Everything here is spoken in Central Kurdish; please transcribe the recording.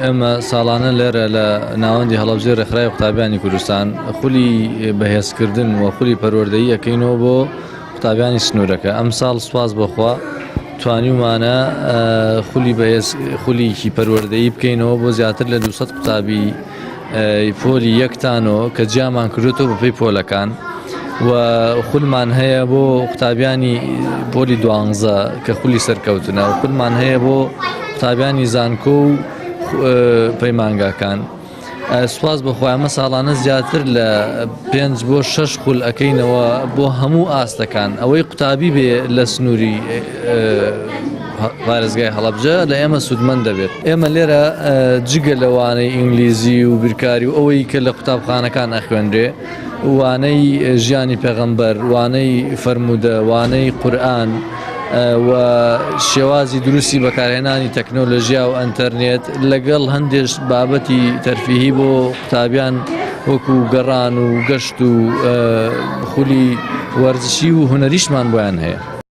ئێمە ساڵانە لێرە لە ناوەندی هەڵەبجێ ڕێکخراوی قوتابیانی کوردستان خولی بەهێزکردن و خولی پەروەردەیی ئەەکەینەوە بۆ قوتابیانی سنوورەکە. ئەم ساڵ سوپاس بەخوا توانیومانە خولیکی پەروەردەیی بکەینەوە بۆ زیاتر لە 200 قوتابی پۆلی یەکتانەوە کە جیامان کردوێتەوە بەپێی پۆلەکان و خولمان هەیە بۆ قوتابیانی پۆلی 12 کە خولی سەرکەوتنە و خولمان هەیە بۆ قوتابیانی زانکۆ و پەیمانگاکان. سوپاس بەخوا ئەمە ساڵانە زیاتر لە 5 بۆ 6 خول ئەەکەینەوە بۆ هەموو ئاستەکان ئەوەی قوتابی بێ لە سنووری پارێزگای هەڵەبجە لە ئێمە سوودمەند دەبێت. ئێمە لێرە جگە لەوانەی ئینگلیزی و بیرکاری و ئەوەی کە لە قوتابخانەکان ئەخوێنرێ، وانەی ژیانی پێغەمبەر، وانەی فەرموودە، وانەی قورئان و شێوازی دروستی بەکارهێنانی تەکنۆلۆژیا و ئەنتەرنێت لەگەڵ هەندێک بابەتی تەرفیهی بۆ قوتابیان وەکو گەڕان و گەشت و خولی وەرزشی و هونەریشمان بۆیان هەیە.